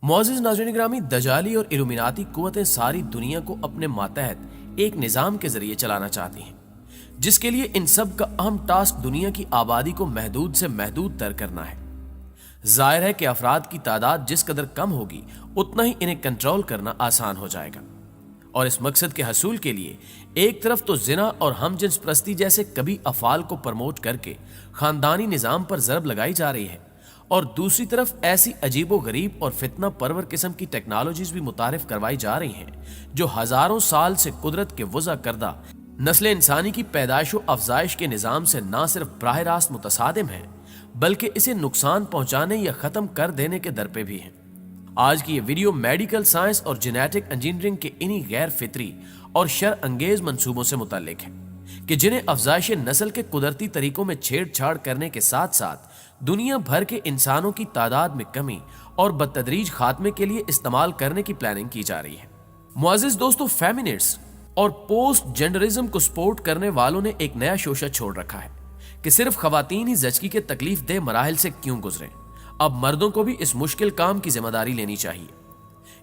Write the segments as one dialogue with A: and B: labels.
A: मुअज़्ज़िज़ नाज़रीन ग्रामी, दजाली और इल्यूमिनाती कुव्वतें सारी दुनिया को अपने मातहत एक निज़ाम के जरिए चलाना चाहती हैं, जिसके लिए इन सब का अहम टास्क दुनिया की आबादी को महदूद से महदूद तर करना है। जाहिर है कि अफराद की तादाद जिस कदर कम होगी उतना ही इन्हें कंट्रोल करना आसान हो जाएगा। और इस मकसद के हसूल के लिए एक तरफ तो जिना और हमजिन्स परस्ती जैसे कभी अफाल को प्रमोट करके खानदानी निज़ाम पर ज़रब लगाई जा रही है, और दूसरी तरफ ऐसी अजीबो गरीब और फितना परवर किस्म की टेक्नोलॉजीज भी मुतारिफ करवाई जा रही हैं जो हजारों साल से कुदरत के वज़ा करदा नस्ल इंसानी की पैदाइश व अफजाइश के निज़ाम से ना सिर्फ बराह रास्त मुतसादिम है, बल्कि इसे नुकसान पहुंचाने या ख़त्म कर देने के दर पे भी हैं। आज की ये वीडियो मेडिकल साइंस और जेनेटिक इंजीनियरिंग के इन्हीं गैर फितरी और शर अंगेज मंसूबों से मुतल्लिक है कि जिन्हें अफजाइश नस्ल के कुदरती तरीकों में छेड़छाड़ करने के साथ साथ दुनिया भर के इंसानों की तादाद में कमी और बदतदरीज खात्मे के लिए इस्तेमाल करने की प्लानिंग की जा रही है। मुअज़्ज़िज़ दोस्तों, फेमिनिस्ट्स और पोस्ट जेंडरिज्म को सपोर्ट करने वालों ने एक नया शोशा छोड़ रखा है कि सिर्फ खवातीन ही ज़चगी के तकलीफ दे मराहिल से क्यों गुजरें, अब मर्दों को भी इस मुश्किल काम की जिम्मेदारी लेनी चाहिए।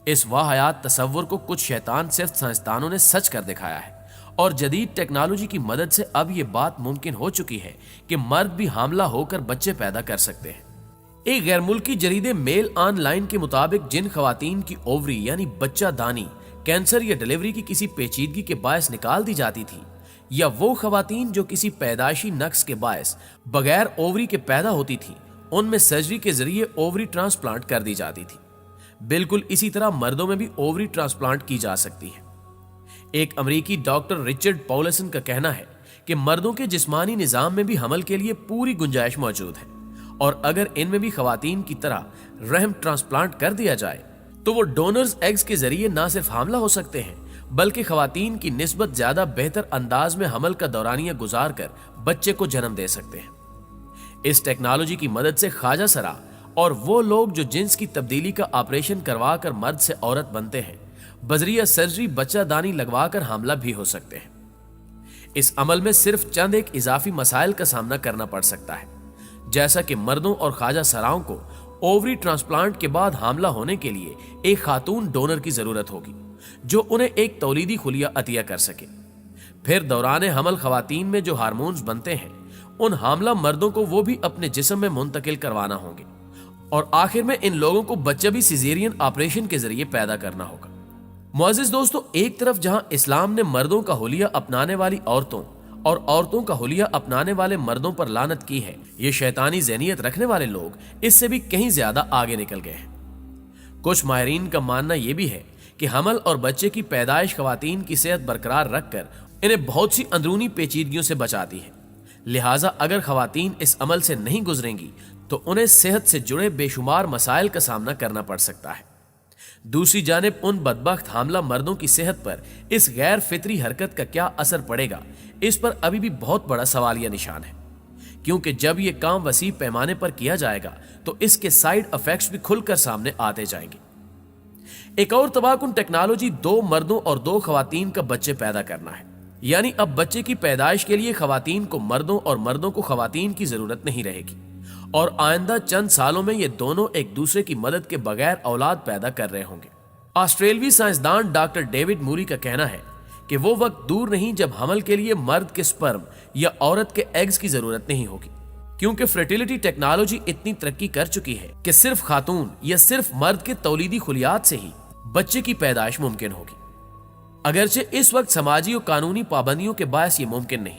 A: इस वाहयात तसव्वुर को कुछ शैतान सिर्फ साइंसदानों ने सच कर दिखाया है, और जदीद टेक्नोलॉजी की मदद से अब यह बात मुमकिन हो चुकी है कि मर्द भी हामला होकर बच्चे पैदा कर सकते हैं। एक गैर मुल्की जरीदे मेल ऑनलाइन के मुताबिक जिन खवातीन की ओवरी यानी बच्चा दानी कैंसर या डिलीवरी की किसी पेचीदगी के बायस निकाल दी जाती थी, या वो खवातीन जो किसी पैदाइशी नक्स के बायस बगैर ओवरी के पैदा होती थी, उनमें सर्जरी के जरिए ओवरी ट्रांसप्लांट कर दी जाती थी। बिल्कुल इसी तरह मर्दों में भी ओवरी ट्रांसप्लांट की जा सकती है। एक अमेरिकी डॉक्टर रिचर्ड पॉलसन का कहना है कि मर्दों के जिस्मानी निजाम में भी हमल के लिए पूरी गुंजाइश मौजूद है, और अगर इनमें भी खवातीन की तरह रहम ट्रांसप्लांट कर दिया जाए तो वो डोनर्स एग्स के जरिए ना सिर्फ हामला हो सकते हैं, बल्कि खवातीन की निस्बत ज्यादा बेहतर अंदाज में हमल का दौरानिया गुजार कर बच्चे को जन्म दे सकते हैं। इस टेक्नोलॉजी की मदद से ख्वाजा सरा और वो लोग जो जिन्स की तब्दीली का ऑपरेशन करवा कर मर्द से औरत बनते हैं, बजरिया सर्जरी बच्चा दानी लगवा कर हमला भी हो सकते हैं। इस अमल में सिर्फ चंद एक इजाफी मसाइल का सामना करना पड़ सकता है, जैसा कि मर्दों और ख्वाजा सराओं को ओवरी ट्रांसप्लांट के बाद हामला होने के लिए एक खातून डोनर की जरूरत होगी जो उन्हें एक तौलीदी खुलिया अतिया कर सके। फिर दौरान हमल खवातीन में जो हार्मोन्स बनते हैं, उन हामला मर्दों को वो भी अपने जिस्म में मुंतकिल करवाना होंगे, और आखिर में इन लोगों को बच्चा भी सिजेरियन ऑपरेशन के जरिए पैदा करना होगा। मुअज़्ज़िज़ दोस्तों, एक तरफ जहां इस्लाम ने मर्दों का हुलिया अपनाने वाली औरतों और औरतों का हुलिया अपनाने वाले मर्दों पर लानत की है, ये शैतानी ज़हनियत रखने वाले लोग इससे भी कहीं ज्यादा आगे निकल गए हैं। कुछ माहिरीन का मानना यह भी है कि हमल और बच्चे की पैदाइश खवातीन की सेहत बरकरार रखकर इन्हें बहुत सी अंदरूनी पेचीदगियों से बचाती है। लिहाजा अगर खवातीन इस अमल से नहीं गुजरेंगी तो उन्हें सेहत से जुड़े बेशुमार मसाइल का सामना करना पड़ सकता है। दूसरी जानिब उन बदबख्त हामला मर्दों की सेहत पर इस गैर फितरी हरकत का क्या असर पड़ेगा, इस पर अभी भी बहुत बड़ा सवालिया निशान है, क्योंकि जब यह काम वसी पैमाने पर किया जाएगा तो इसके साइड इफेक्ट्स भी खुलकर सामने आते जाएंगे। एक और तबाहकुन टेक्नोलॉजी 2 मर्दों और 2 खवातीन का बच्चे पैदा करना है, यानी अब बच्चे की पैदाइश के लिए खवातीन को मर्दों और मर्दों को खवातीन की जरूरत नहीं रहेगी, और आइंदा चंद सालों में ये दोनों एक दूसरे की मदद के बगैर औलाद पैदा कर रहे होंगे। ऑस्ट्रेलियाई साइंसदान डॉक्टर डेविड मूरी का कहना है कि वो वक्त दूर नहीं जब हमल के लिए मर्द के स्पर्म या औरत के एग्स की जरूरत नहीं होगी, क्योंकि फर्टिलिटी टेक्नोलॉजी इतनी तरक्की कर चुकी है कि सिर्फ खातून या सिर्फ मर्द के तौलीदी खुलियात से ही बच्चे की पैदाइश मुमकिन होगी। अगरचे इस वक्त समाजी और कानूनी पाबंदियों के बायस ये मुमकिन नहीं,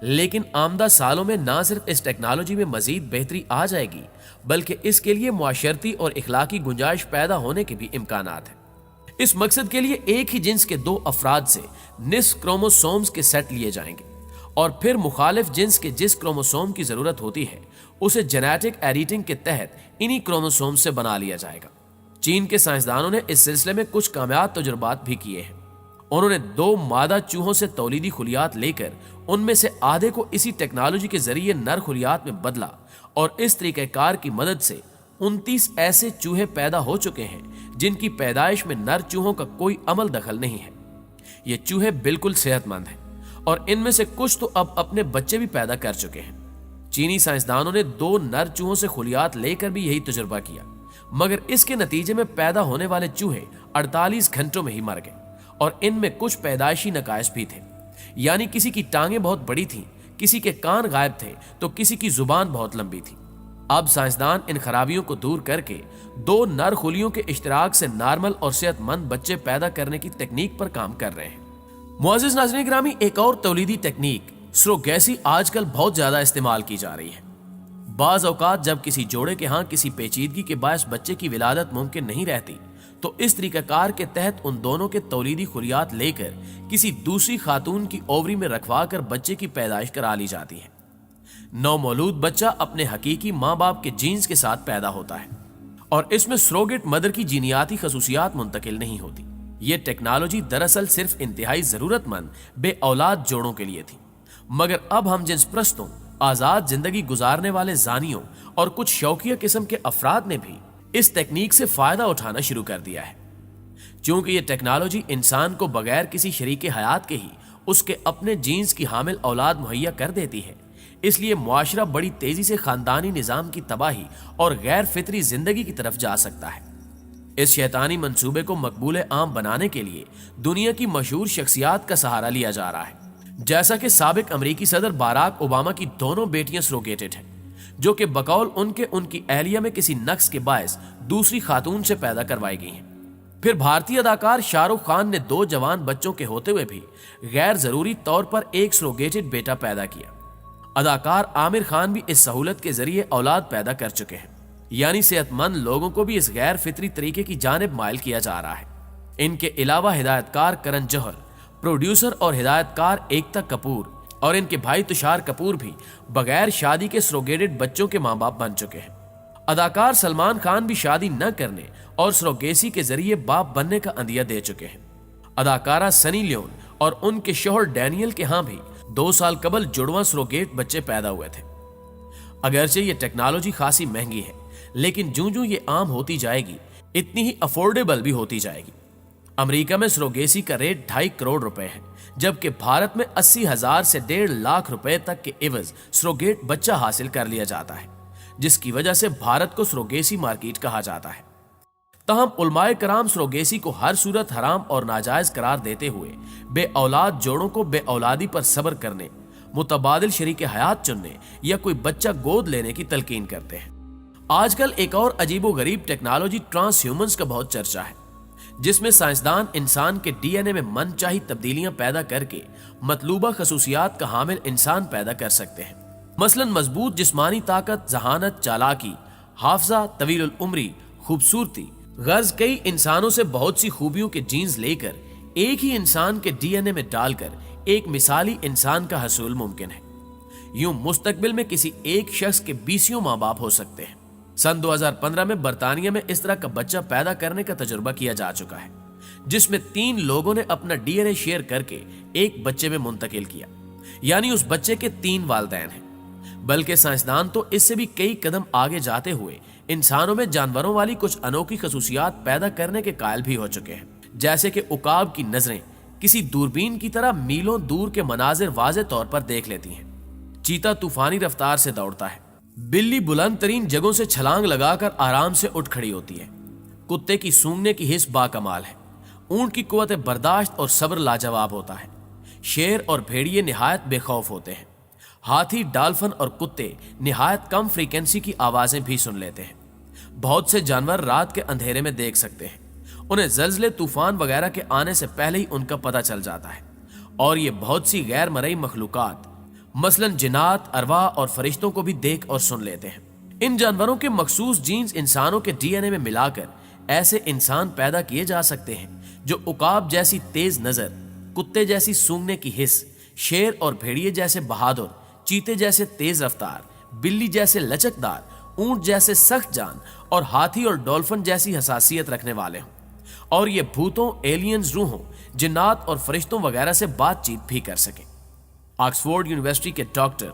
A: लेकिन आमदा सालों में ना सिर्फ इस टेक्नोलॉजी में मजीद बेहतरी आ जाएगी, बल्कि इसके लिए मुआशरती और इखलाकी गुंजाइश पैदा होने के भी इम्कानात हैं। इस मकसद के लिए एक ही जिन्स के 2 अफराद से निस्फ क्रोमोसोम्स के सेट लिए जाएंगे, और फिर मुखालिफ जिन्स के जिस क्रोमोसोम की जरूरत होती है उसे जेनेटिक एडिटिंग के तहत इन्हीं क्रोमोसोम से बना लिया जाएगा। चीन के साइंसदानों ने इस सिलसिले में कुछ कामयाब तजुर्बात भी किए हैं। उन्होंने 2 मादा चूहों से तौलीदी खुलियात लेकर उनमें से आधे को इसी टेक्नोलॉजी के जरिए नर खुलियात में बदला, और इस तरीक़ेकार की मदद से 29 ऐसे चूहे पैदा हो चुके हैं जिनकी पैदाइश में नर चूहों का कोई अमल दखल नहीं है। ये चूहे बिल्कुल सेहतमंद हैं, और इनमें से कुछ तो अब अपने बच्चे भी पैदा कर चुके हैं। चीनी साइंसदानों ने 2 नर चूहों से खुलियात लेकर भी यही तजुर्बा किया, मगर इसके नतीजे में पैदा होने वाले चूहे 48 घंटों में ही मर गए और इनमें कुछ पैदाइशी नकाइश भी थे। यानी किसी की टांगें बहुत बड़ी थीं, किसी के कान गायब थे तो किसी की जुबान बहुत लंबी थी। अब साइंसदान इन खराबियों को दूर करके 2 नर खुलियों के इश्तिराक से नॉर्मल और सेहतमंद बच्चे पैदा करने की तकनीक पर काम कर रहे हैं। मुअज़्ज़िज़ नाज़रीन गिरामी, एक और तौलीदी तकनीक सरोगेसी आजकल बहुत ज्यादा इस्तेमाल की जा रही है। बाज औकात जब किसी जोड़े के यहाँ किसी पेचीदगी के बायस बच्चे की विलादत मुमकिन नहीं रहती तो इस तरीकाकार के तहत उन दोनों के तौलीदी खुलियात लेकर किसी दूसरी खातून की ओवरी में रखवा कर बच्चे की पैदाइश करा ली जाती है। नवमौलूद बच्चा अपने हकीकी माँ बाप के जीन्स के साथ पैदा होता है और इसमें सरोगेट मदर की जीनियाती खसूसियात मुंतकिल नहीं होती। ये टेक्नोलॉजी दरअसल सिर्फ इंतहाई जरूरतमंद बे औलाद जोड़ों के लिए थी, मगर अब हम जिन्स प्रस्तों, आजाद जिंदगी गुजारने वाले जानियों और कुछ शौकिया किस्म के अफराद ने भी इस तकनीक से फायदा उठाना शुरू कर दिया है। क्योंकि ये टेक्नोलॉजी इंसान को बगैर किसी शरीके हयात के ही उसके अपने जीन्स की हामिल औलाद मुहैया कर देती है, इसलिए मुआशरा बड़ी तेजी से खानदानी निजाम की तबाही और गैर फितरी जिंदगी की तरफ जा सकता है। इस शैतानी मंसूबे को मकबूल आम बनाने के लिए दुनिया की मशहूर शख्सियात का सहारा लिया जा रहा है। जैसा कि साबिक अमेरिकी सदर बाराक ओबामा की दोनों बेटियां सरोगेटेड हैं, जो कि बकौल उनकी अहलिया में किसी नक्स के बायस दूसरी खातून से पैदा करवाई गई हैं। फिर भारतीय अदाकार शाहरुख खान ने 2 जवान बच्चों के होते हुए भी गैर जरूरी तौर पर एक सरोगेटेड बेटा पैदा किया। अदाकार आमिर खान भी इस सहूलत के जरिए औलाद पैदा कर चुके हैं, यानी सेहतमंद लोगों को भी इस गैर फितरी तरीके की जानिब माइल किया जा रहा है। इनके अलावा हिदायतकार करण जौहर, प्रोड्यूसर और हिदायतकार एकता कपूर और इनके भाई तुषार कपूर भी बगैर शादी के सरोगेटेड बच्चों के मां बाप बन चुके हैं। अदाकार सलमान खान भी शादी न करने और सरोगेसी के जरिए बाप बनने का अंदिया दे चुके हैं। अदाकारा सनी लियोन और उनके शोहर डैनियल के यहाँ भी 2 साल कबल जुड़वां सरोगेट बच्चे पैदा हुए थे। अगरचे ये टेक्नोलॉजी खासी महंगी है, लेकिन जूं-जूं ये आम होती जाएगी इतनी ही अफोर्डेबल भी होती जाएगी। अमेरिका में सरोगेसी का रेट 2.5 करोड़ रुपए है, जबकि भारत में 80,000 से 1.5 लाख रुपए तक के एवज सरोगेट बच्चा हासिल कर लिया जाता है, जिसकी वजह से भारत को सरोगेसी मार्केट कहा जाता है। तहम उलमाए कराम सरोगेसी को हर सूरत हराम और नाजायज करार देते हुए बे औलाद जोड़ों को बे औलादी पर सब्र करने, मुतबादिल शरीके हयात चुनने या कोई बच्चा गोद लेने की तलकीन करते हैं। आजकल एक और अजीबो गरीब टेक्नोलॉजी ट्रांसह्यूमन्स का बहुत चर्चा है, जिसमें साइंसदान इंसान के डीएनए में मनचाही तब्दीलियां पैदा करके मतलूबा खसूसियात का हामिल इंसान पैदा कर सकते हैं। मसलन मजबूत जिस्मानी ताकत, जहानत, चालाकी, हाफजा, तवील उम्री, खूबसूरती, गर्ज कई इंसानों से बहुत सी खूबियों के जीन्स लेकर एक ही इंसान के डीएनए में डालकर एक मिसाली इंसान का हसूल मुमकिन है। यूं मुस्तकबिल में किसी एक शख्स के 20 माँ बाप हो सकते हैं। सन 2015 में बर्तानिया में इस तरह का बच्चा पैदा करने का तजुर्बा किया जा चुका है, जिसमें 3 लोगों ने अपना डीएनए शेयर करके एक बच्चे में मुंतकिल किया, यानी उस बच्चे के 3 वालिदैन हैं। बल्कि साइंसदान तो इससे भी कई कदम आगे जाते हुए इंसानों में जानवरों वाली कुछ अनोखी खसूसियात पैदा करने के कायल भी हो चुके हैं, जैसे कि उकाब की नजरें किसी दूरबीन की तरह मीलों दूर के मनाजिर वाज़े तौर पर देख लेती हैं। चीता तूफानी रफ्तार से दौड़ता है। बिल्ली बुलंद तरीन जगहों से छलांग लगाकर आराम से उठ खड़ी होती है। कुत्ते की सूंघने की हिस्स बाकमाल है। ऊंट की कुव्वत बर्दाश्त और सब्र लाजवाब होता है। शेर और भेड़िए निहायत बेखौफ होते हैं। हाथी, डाल्फिन और कुत्ते निहायत कम फ्रीक्वेंसी की आवाजें भी सुन लेते हैं। बहुत से जानवर रात के अंधेरे में देख सकते हैं। उन्हें जल्जले, तूफान वगैरह के आने से पहले ही उनका पता चल जाता है। और ये बहुत सी गैर मरई मखलूकात मसलन जिन्नात, अरवा और फरिश्तों को भी देख और सुन लेते हैं। इन जानवरों के मखसूस जीन्स इंसानों के डीएनए में मिलाकर ऐसे इंसान पैदा किए जा सकते हैं जो उकाब जैसी तेज नजर, कुत्ते जैसी सूंघने की हिस्स, शेर और भेड़िए जैसे बहादुर, चीते जैसे तेज रफ्तार, बिल्ली जैसे लचकदार, ऊंट जैसे सख्त जान और हाथी और डॉल्फिन जैसी हसासियत रखने वाले हों। और ये भूतों, एलियंस, रूहों, जिन्नात और फरिश्तों वगैरह से बातचीत भी कर सके। ऑक्सफोर्ड यूनिवर्सिटी के डॉक्टर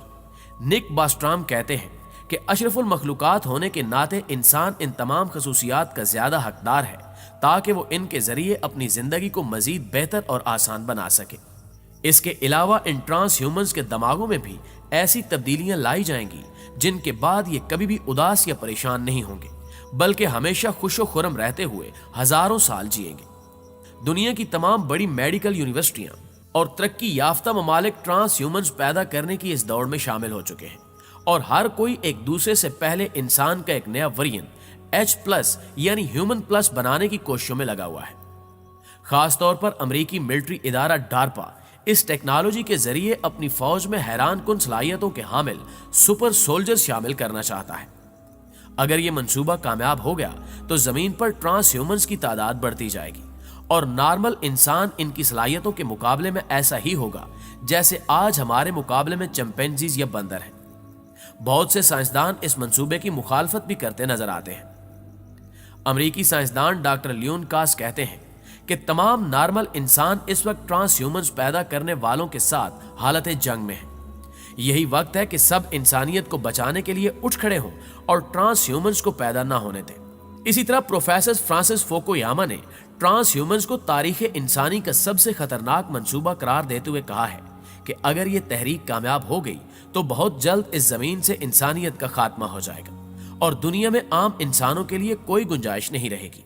A: निक बास्ट्राम कहते हैं कि अशरफुल मखलूकात होने के नाते इंसान इन तमाम खसूसियात का ज्यादा हकदार है ताकि वो इनके जरिए अपनी जिंदगी को मजीद बेहतर और आसान बना सके। इसके अलावा इन ट्रांस ह्यूमन्स के दिमागों में भी ऐसी तब्दीलियां लाई जाएंगी जिनके बाद ये कभी भी उदास या परेशान नहीं होंगे, बल्कि हमेशा खुशो खुरम रहते हुए हजारों साल जिएंगे। दुनिया की तमाम बड़ी मेडिकल यूनिवर्सिटियां और तरक्की याफ्ता ममालिक ट्रांस ह्यूमंस पैदा करने की इस दौड़ में शामिल हो चुके हैं और हर कोई एक दूसरे से पहले इंसान का एक नया वेरिएंट H+ यानी ह्यूमन प्लस बनाने की कोशिशों में लगा हुआ है। खासतौर पर अमेरिकी मिलिट्री इदारा डार्पा इस टेक्नोलॉजी के जरिए अपनी फौज में हैरान कुन सलाहियतों के हामिल सुपर सोल्जर शामिल करना चाहता है। अगर यह मंसूबा कामयाब हो गया तो जमीन पर ट्रांस ह्यूमंस की तादाद बढ़ती जाएगी और नॉर्मल इंसान इनकी सलाहियतों के मुकाबले में ऐसा ही होगा जैसे आज हमारे मुकाबले में चिंपैंजीज या बंदर हैं। बहुत से साइंसदान इस मंसूबे की मुखालफत भी करते नजर आते हैं। अमेरिकी साइंसदान डॉक्टर लियोन कास कहते हैं कि तमाम नॉर्मल इंसान इस वक्त ट्रांस ह्यूमंस पैदा करने वालों के साथ हालत जंग में है। यही वक्त है कि सब इंसानियत को बचाने के लिए उठ खड़े हों और ट्रांस ह्यूमंस को पैदा ना होने दें। इसी तरह प्रोफेसर फ्रांसिस फुकुयामा ने ट्रांस ह्यूमंस को तारीख इंसानी का सबसे खतरनाक मंसूबा करार देते हुए कहा है कि अगर यह तहरीक कामयाब हो गई तो बहुत जल्द इस जमीन से इंसानियत का खात्मा हो जाएगा और दुनिया में आम इंसानों के लिए कोई गुंजाइश नहीं रहेगी।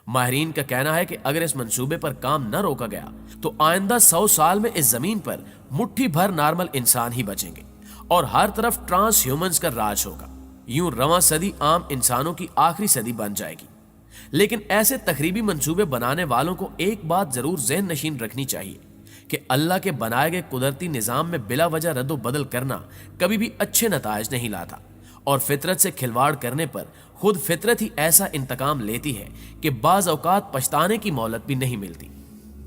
A: माहिरीन का कहना है कि अगर इस मंसूबे पर काम न रोका गया तो आइंदा 100 साल में इस जमीन पर मुट्ठी भर नॉर्मल इंसान ही बचेंगे और हर तरफ ट्रांस ह्यूमंस का राज होगा। यूं रवां सदी आम इंसानों की आखिरी सदी बन जाएगी। लेकिन ऐसे तखरीबी मंसूबे बनाने वालों को एक बात जरूर ज़हन नशीन रखनी चाहिए कि अल्लाह के बनाए गए कुदरती निजाम में बिला वजह रद्दो बदल करना कभी भी अच्छे नताइज नहीं लाता और फितरत से खिलवाड़ करने पर खुद फितरत ही ऐसा इंतकाम लेती है कि बाज़ औकात पछताने की मोहलत भी नहीं मिलती।